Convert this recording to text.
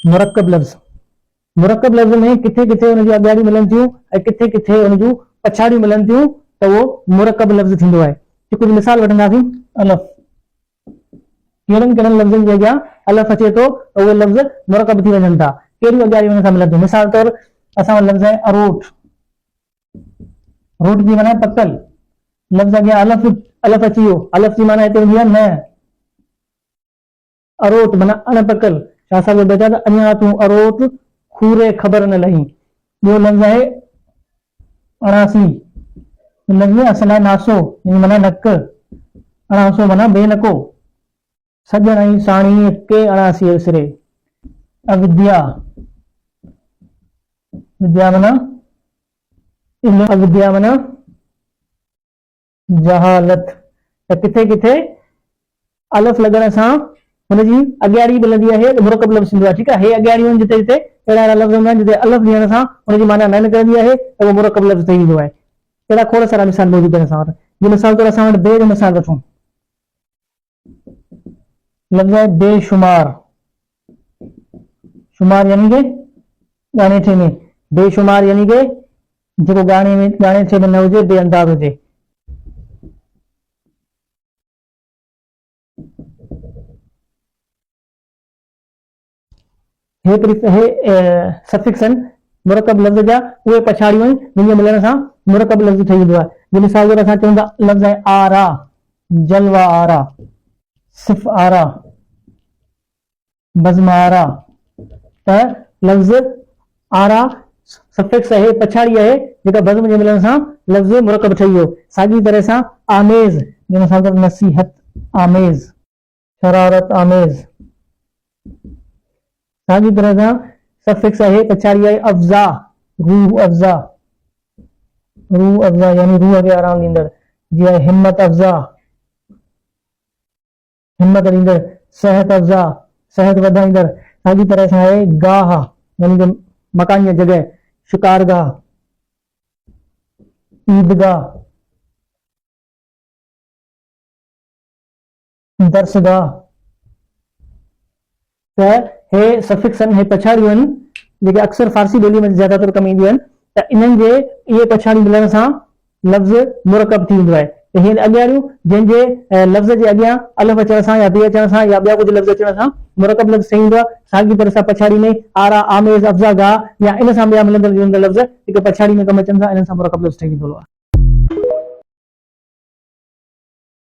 मुरक्कब लफ़्ज़ में किथे किथे उनजी अॻियाड़ियूं मिलनि थियूं ऐं किथे किथे उन जूं पछाड़ियूं मिलनि थियूं त उहो मुरक्कब लफ़्ज़ थींदो आहे। कुझु मिसाल वठंदासीं। अलफ़, कहिड़नि कहिड़नि लफ़्ज़नि जे अॻियां अलफ़ अचे थो त उहे लफ़्ज़ मुरक्कब थी वञनि था। कहिड़ियूं अॻियाड़ियूं हुन सां मिलनि थियूं? मिसाल तौरु असां वटि लफ़्ज़ आहे अरोट। रोट जी माना पतल, लफ़्ज़ अॻियां अलफ़ अची वियो, अलफ़ जी माना हिते हूंदी आहे न। अरोट माना अणपकल, शाह साहिब बेटा त अञा तूं अरोट खूरे ख़बर न लही। ॿियो लफ़्ज़ आहे अणासी, लफ़्ज़ असल आहे नासो, माना नक। अणासो माना बेनको, सजण ऐं साणी के अणासी विसरे। अविद्या, विद्या माना अविद्या माना जहालत। त किथे किथे अलफ़ लॻण सां हुनजी अॻियाड़ी मिलंदी आहे, मुरक्कब लफ़्ज़ थींदो आहे। ठीकु आहे। हे अॻियाड़ियूं आहिनि जिते जिते अहिड़ा अहिड़ा लफ़्ज़ हूंदा आहिनि जिते अलफ़ ॾियण सां हुनजी माना न निकिरंदी आहे त उहो मुरक्कब लफ़्ज़ ठही वेंदो आहे। अहिड़ा खोड़ सारा मिसाल मौजूद आहिनि असां वटि। जीअं मिसाल तौरु असां वटि बे जो मिसाल वठूं। लफ़्ज़ आहे बेशुमार। शुमार यानी के ॻाणेठे में, बेशुमार यानी के जेको ॻाणेठे में न हुजे, बेअंदाज़ हुजे। हे सफिक्स आहिनि मुरक्कब लफ़्ज़ जा, उहे पछाड़ियूं आहिनि जिन जे मिलण सां मुरक्कब लफ़्ज़ ठही वेंदो आहे। जीअं मिसाल तौरु असां चऊं था लफ़्ज़ आहे आरा, जलवा आरा, सिफ़ आरा, बज़्म आरा। त लफ़्ज़ आरा सफिक्स आहे, पछाड़ी आहे, जेका बज़्म जे मिलण सां लफ़्ज़ मुरक्कब ठही वियो। साॻी तरह सां आमेज़, जीअं मिसाल तौरु नसीहत आमेज़, शरारत आमेज़। साॻी तरह सां सफिक्स आहे, पछाड़ी आहे अफ़ज़ा, रूह अफ़ज़ा, रूह अफ़ज़ा यानी रूह खे आराम ॾींदड़। जीअं हिम्मत अफ़ज़ा, हिम्मत ॾींदड़। सेहत अफ़ज़ा, सेहत वधाईंदड़। साॻी तरह सां आहे गाह यानी कि मकान जी जॻह, शिकारगाह, ईदगाह, दरसगाह। त हे सफिक्स आहिनि, हे पछाड़ियूं आहिनि जेके अक्सर फारसी ॿोली में ज़्यादातर कमु ईंदियूं आहिनि। त इन्हनि जे इहे पछाड़ी मिलण सां लफ़्ज़ मुरक्कब थी वेंदो आहे। त हे अॻियाड़ियूं जंहिंजे लफ़्ज़ जे अॻियां अलफ़ अचण सां या बे अचण सां या ॿिया कुझु लफ़्ज़ अचण सां मुरक्कब लफ़्ज़ ठही वेंदो आहे। साॻी तरह सां पछाड़ी में आरा, आमेज़, अफ़ज़ा, गाह या इन सां ॿिया मिलंदड़ जुलंदड़ लफ़्ज़ जेके पछाड़ी में कमु अचनि था, इन्हनि सां मुरक्कब लफ़्ज़ ठही वेंदो आहे।